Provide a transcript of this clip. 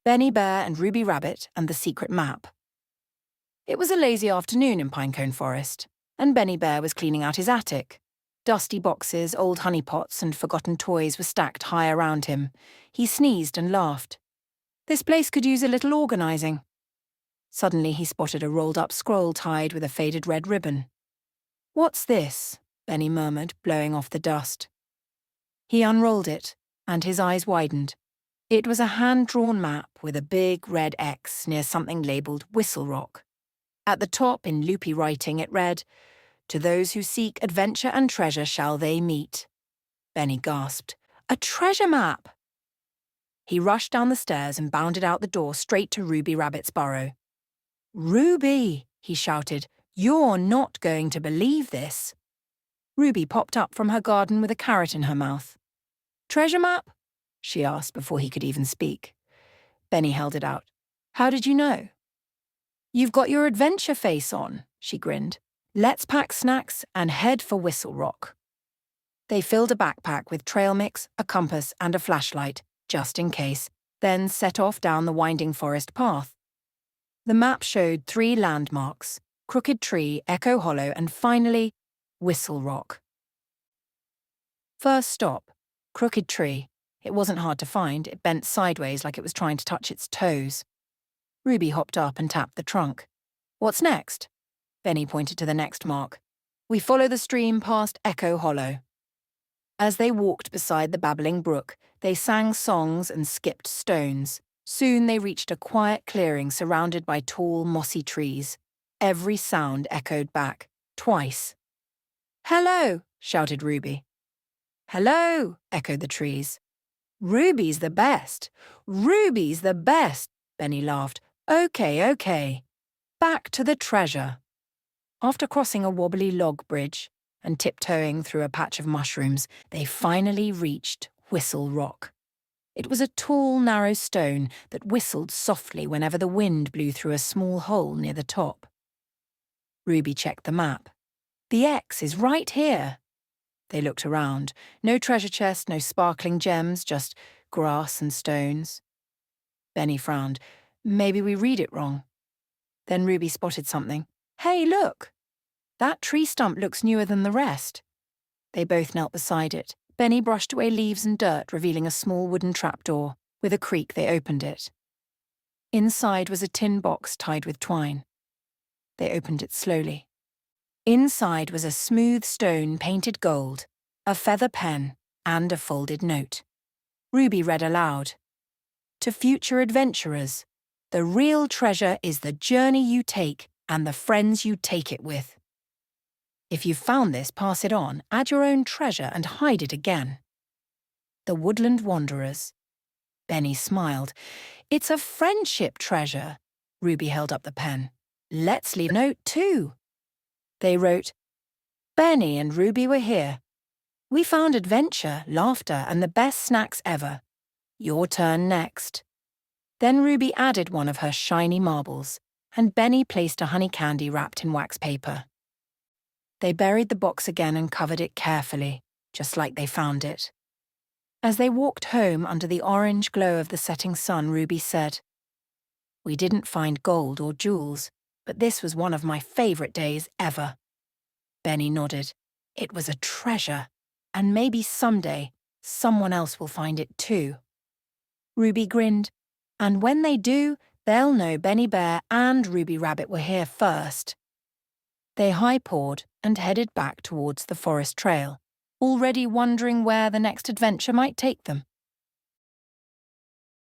Benny Bear and Ruby Rabbit and the Secret Map. It was a lazy afternoon in Pinecone Forest, and Benny Bear was cleaning out his attic. Dusty boxes, old honey pots, and forgotten toys were stacked high around him. He sneezed and laughed. This place could use a little organising. Suddenly he spotted a rolled-up scroll tied with a faded red ribbon. "What's this?" Benny murmured, blowing off the dust. He unrolled it, and his eyes widened. It was a hand-drawn map with a big red X near something labelled Whistle Rock. At the top, in loopy writing, it read, "To those who seek adventure and treasure shall they meet." Benny gasped. A treasure map! He rushed down the stairs and bounded out the door straight to Ruby Rabbit's burrow. "Ruby," he shouted, "you're not going to believe this." Ruby popped up from her garden with a carrot in her mouth. "Treasure map?" she asked before he could even speak. Benny held it out. "How did you know?" "You've got your adventure face on," she grinned. "Let's pack snacks and head for Whistle Rock." They filled a backpack with trail mix, a compass, and a flashlight, just in case, then set off down the winding forest path. The map showed 3 landmarks: Crooked Tree, Echo Hollow, and finally, Whistle Rock. First stop, Crooked Tree. It wasn't hard to find. It bent sideways like it was trying to touch its toes. Ruby hopped up and tapped the trunk. "What's next?" Benny pointed to the next mark. "We follow the stream past Echo Hollow." As they walked beside the babbling brook, they sang songs and skipped stones. Soon they reached a quiet clearing surrounded by tall, mossy trees. Every sound echoed back, twice. "Hello!" shouted Ruby. "Hello!" echoed the trees. "Ruby's the best! Ruby's the best!" Benny laughed. Okay. Back to the treasure." After crossing a wobbly log bridge and tiptoeing through a patch of mushrooms, they finally reached Whistle Rock. It was a tall, narrow stone that whistled softly whenever the wind blew through a small hole near the top. Ruby checked the map. "The X is right here." They looked around. No treasure chest, no sparkling gems, just grass and stones. Benny frowned. "Maybe we read it wrong." Then Ruby spotted something. "Hey, look! That tree stump looks newer than the rest." They both knelt beside it. Benny brushed away leaves and dirt, revealing a small wooden trapdoor. With a creak, they opened it. Inside was a tin box tied with twine. They opened it slowly. Inside was a smooth stone painted gold, a feather pen, and a folded note. Ruby read aloud. "To future adventurers, the real treasure is the journey you take and the friends you take it with. If you've found this, pass it on, add your own treasure and hide it again. The Woodland Wanderers." Benny smiled. "It's a friendship treasure." Ruby held up the pen. "Let's leave a note too." They wrote, "Benny and Ruby were here. We found adventure, laughter, and the best snacks ever. Your turn next." Then Ruby added one of her shiny marbles, and Benny placed a honey candy wrapped in wax paper. They buried the box again and covered it carefully, just like they found it. As they walked home under the orange glow of the setting sun, Ruby said, "We didn't find gold or jewels, but this was one of my favourite days ever." Benny nodded. "It was a treasure, and maybe someday someone else will find it too." Ruby grinned. "And when they do, they'll know Benny Bear and Ruby Rabbit were here first." They high-pawed and headed back towards the forest trail, already wondering where the next adventure might take them.